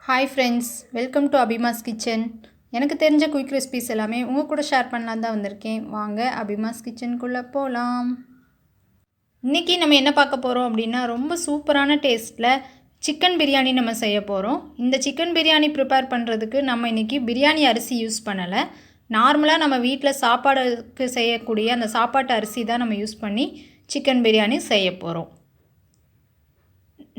Hi friends, welcome to Abhimas kitchen. எனக்கு தெரிஞ்ச quick recipes எல்லாமே உங்கள் கூட ஷேர் பண்ணலாம் தான் வந்திருக்கேன். வாங்க அபிமாஸ் கிச்சனுக்குள்ளே போகலாம். இன்றைக்கி நம்ம என்ன பார்க்க போகிறோம் அப்படின்னா, ரொம்ப சூப்பரான டேஸ்ட்டில் சிக்கன் பிரியாணி நம்ம செய்ய போகிறோம். இந்த சிக்கன் பிரியாணி ப்ரிப்பேர் பண்ணுறதுக்கு நம்ம இன்றைக்கி பிரியாணி அரிசி யூஸ் பண்ணலை. நார்மலாக நம்ம வீட்டில் சாப்பாடுக்கு செய்யக்கூடிய அந்த சாப்பாட்டு அரிசி தான் நம்ம யூஸ் பண்ணி சிக்கன் பிரியாணி செய்ய போகிறோம்.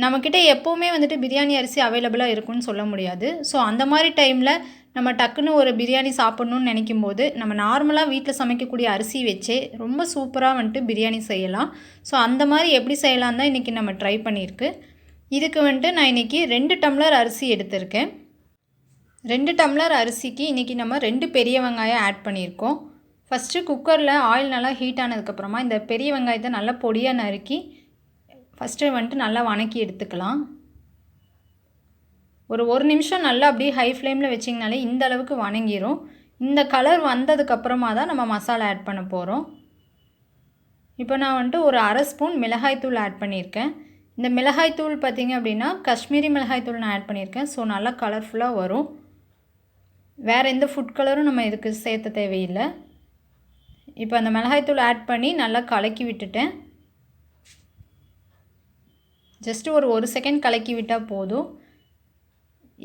நம்மக்கிட்ட எப்போவுமே வந்துட்டு பிரியாணி அரிசி அவைலபிளாக இருக்குன்னு சொல்ல முடியாது. ஸோ அந்த மாதிரி டைமில் நம்ம டக்குன்னு ஒரு பிரியாணி சாப்பிட்ணுன்னு நினைக்கும் போது நம்ம நார்மலாக வீட்டில் சமைக்கக்கூடிய அரிசி வச்சே ரொம்ப சூப்பராக வந்துட்டு பிரியாணி செய்யலாம். ஸோ அந்த மாதிரி எப்படி செய்யலாம் தான் இன்றைக்கி நம்ம ட்ரை பண்ணியிருக்கு. இதுக்கு வந்துட்டு நான் இன்றைக்கி 2 டம்ளர் அரிசி எடுத்திருக்கேன். 2 டம்ளர் அரிசிக்கு இன்றைக்கி நம்ம 2 பெரிய வெங்காயம் ஆட் பண்ணியிருக்கோம். ஃபஸ்ட்டு குக்கரில் ஆயில் நல்லா ஹீட் ஆனதுக்கப்புறமா இந்த பெரிய வெங்காயத்தை நல்லா பொடியாக நறுக்கி ஃபஸ்ட்டு வந்துட்டு நல்லா வணக்கி எடுத்துக்கலாம். ஒரு நிமிஷம் நல்லா அப்படியே ஹை ஃப்ளேமில் வச்சிங்கனாலே இந்த அளவுக்கு வணங்கிரும். இந்த கலர் வந்ததுக்கப்புறமா தான் நம்ம மசாலா ஆட் பண்ண போகிறோம். இப்போ நான் வந்துட்டு ஒரு அரை ஸ்பூன் மிளகாய்த்தூள் ஆட் பண்ணியிருக்கேன். இந்த மிளகாய்த்தூள் பார்த்திங்க அப்படின்னா காஷ்மீரி மிளகாய்த்தூள் நான் ஆட் பண்ணியிருக்கேன். ஸோ நல்லா கலர்ஃபுல்லாக வரும். வேறு எந்த ஃபுட் கலரும் நம்ம இதுக்கு சேர்த்த தேவையில்லை. இப்போ அந்த மிளகாய்த்தூள் ஆட் பண்ணி நல்லா கலக்கி விட்டுட்டேன். ஜஸ்ட்டு ஒரு செகண்ட் கலக்கி விட்டால் போதும்.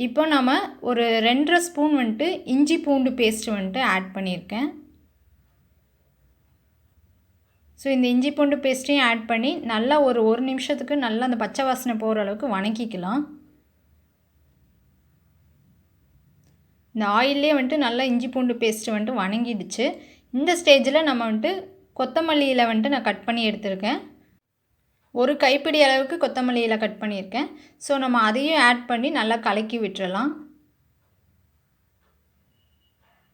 இப்போ நம்ம ஒரு 2.5 ஸ்பூன் வந்துட்டு இஞ்சி பூண்டு பேஸ்ட்டு வந்துட்டு ஆட் பண்ணியிருக்கேன். ஸோ இந்த இஞ்சி பூண்டு பேஸ்ட்டையும் ஆட் பண்ணி நல்லா ஒரு நிமிஷத்துக்கு நல்லா அந்த பச்சை வாசனை போகிற அளவுக்கு வணக்கிக்கலாம். இந்த ஆயிலே வந்துட்டு நல்லா இஞ்சி பூண்டு பேஸ்ட்டு வந்துட்டு வணங்கிடுச்சு. இந்த ஸ்டேஜில் நம்ம வந்துட்டு கொத்தமல்லியில் வந்துட்டு நான் கட் பண்ணி எடுத்திருக்கேன். ஒரு கைப்பிடி அளவுக்கு கொத்தமல்லியில் கட் பண்ணியிருக்கேன். ஸோ நம்ம அதையும் ஆட் பண்ணி நல்லா கலக்கி விட்டுறலாம்.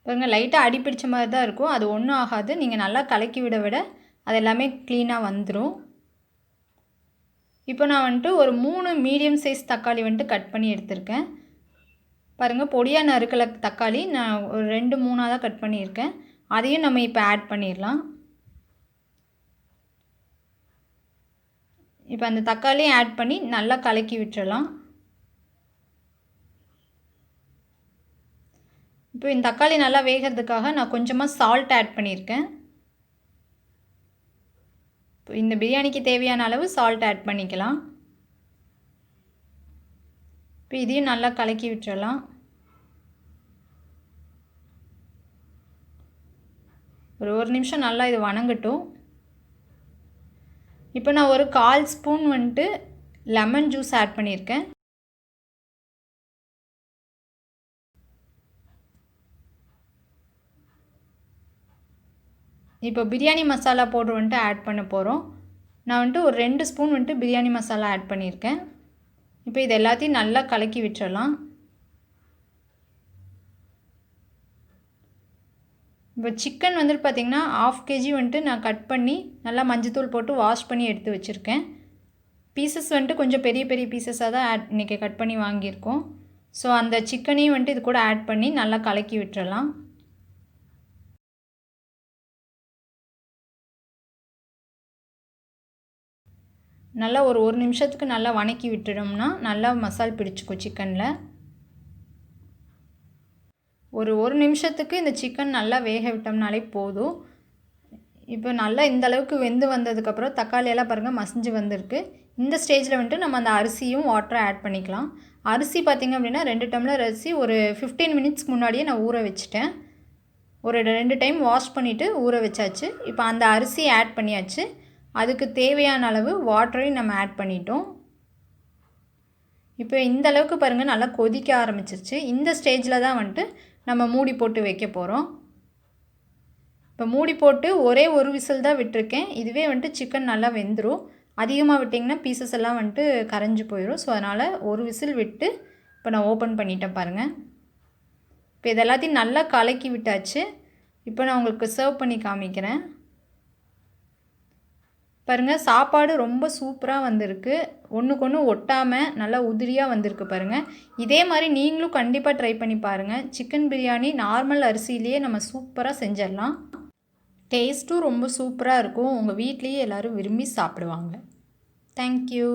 பாருங்கள், லைட்டாக அடி பிடிச்ச மாதிரி தான் இருக்கும். அது ஒன்றும் ஆகாது. நீங்கள் நல்லா கலக்கி விட அது எல்லாமே க்ளீனாக வந்துடும். இப்போ நான் வந்துட்டு ஒரு 3 மீடியம் சைஸ் தக்காளி வந்துட்டு கட் பண்ணி எடுத்திருக்கேன். பாருங்கள், பொடியாக நறுக்கல தக்காளி நான் ஒரு 2-3 தான் கட் பண்ணியிருக்கேன். அதையும் நம்ம இப்போ ஆட் பண்ணிடலாம். இப்போ அந்த தக்காளியும் ஆட் பண்ணி நல்லா கலக்கி விட்டுறலாம். இப்போ இந்த தக்காளி நல்லா வேகிறதுக்காக நான் கொஞ்சமாக சால்ட் ஆட் பண்ணியிருக்கேன். இப்போ இந்த பிரியாணிக்கு தேவையான அளவு சால்ட் ஆட் பண்ணிக்கலாம். இப்போ இதையும் நல்லா கலக்கி விட்டுறலாம். ஒரு நிமிஷம் நல்லா இது வணங்கட்டும். இப்போ நான் ஒரு 1/4 ஸ்பூன் வந்துட்டு லெமன் ஜூஸ் ஆட் பண்ணியிருக்கேன். இப்போ பிரியாணி மசாலா பவுடர் வந்துட்டு ஆட் பண்ண போகிறோம். நான் வந்துட்டு ஒரு 2 ஸ்பூன் வந்துட்டு பிரியாணி மசாலா ஆட் பண்ணியிருக்கேன். இப்போ இது எல்லாத்தையும் நல்லா கலக்கி விட்டுறலாம். இப்போ சிக்கன் வந்துட்டு பார்த்திங்கன்னா 1/2 kg வந்துட்டு நான் கட் பண்ணி நல்லா மஞ்சத்தூள் போட்டு வாஷ் பண்ணி எடுத்து வச்சுருக்கேன். பீசஸ் வந்துட்டு கொஞ்சம் பெரிய பெரிய பீசஸாக தான் இன்றைக்கி கட் பண்ணி வாங்கியிருக்கோம். ஸோ அந்த சிக்கனையும் வந்துட்டு இது கூட ஆட் பண்ணி நல்லா கலக்கி விட்டுறலாம். நல்லா ஒரு நிமிஷத்துக்கு நல்லா வணக்கி விட்டுட்டோம்னா நல்லா மசால் பிடிச்சிக்கும் சிக்கனில். ஒரு நிமிஷத்துக்கு இந்த சிக்கன் நல்லா வேக விட்டோம்னாலே போதும். இப்போ நல்லா இந்த அளவுக்கு வெந்து வந்ததுக்கப்புறம் தக்காளியெல்லாம் பாருங்கள் மசிஞ்சு வந்திருக்கு. இந்த ஸ்டேஜில் வந்துட்டு நம்ம அந்த அரிசியும் வாட்டரை ஆட் பண்ணிக்கலாம். அரிசி பார்த்திங்க அப்படின்னா 2 டம்ளர் அரிசி ஒரு 15 மினிட்ஸ்க்கு முன்னாடியே நான் ஊற வச்சுட்டேன். ஒரு 2 டைம் வாஷ் பண்ணிவிட்டு ஊற வச்சாச்சு. இப்போ அந்த அரிசியை ஆட் பண்ணியாச்சு. அதுக்கு தேவையான அளவு வாட்டரையும் நம்ம ஆட் பண்ணிட்டோம். இப்போ இந்த அளவுக்கு பாருங்கள் நல்லா கொதிக்க ஆரம்பிச்சிருச்சு. இந்த ஸ்டேஜில் தான் வந்துட்டு நம்ம மூடி போட்டு வைக்க போகிறோம். இப்போ மூடி போட்டு ஒரு விசில் தான் விட்டுருக்கேன். இதுவே வந்துட்டு சிக்கன் நல்லா வெந்துடும். அதிகமாக விட்டிங்கன்னா பீசஸ் எல்லாம் வந்துட்டு கரைஞ்சி போயிடும். ஸோ அதனால் ஒரு விசில் விட்டு இப்போ நான் ஓப்பன் பண்ணிட்டேன் பாருங்கள். இப்போ இது எல்லாத்தையும் நல்லா கலக்கி விட்டாச்சு. இப்போ நான் உங்களுக்கு சர்வ் பண்ணி காமிக்கிறேன். பாருங்கள், சாப்பாடு ரொம்ப சூப்பராக வந்திருக்கு. ஒன்றுக்கு ஒன்று ஒட்டாமல் நல்லா உதிரியாக வந்திருக்கு பாருங்கள். இதே மாதிரி நீங்களும் கண்டிப்பாக ட்ரை பண்ணி பாருங்கள். சிக்கன் பிரியாணி நார்மல் அரிசியிலேயே நம்ம சூப்பராக செஞ்சிடலாம். டேஸ்ட்டும் ரொம்ப சூப்பராக இருக்கும். உங்கள் வீட்லேயே எல்லோரும் விரும்பி சாப்பிடுவாங்க. தேங்க்யூ.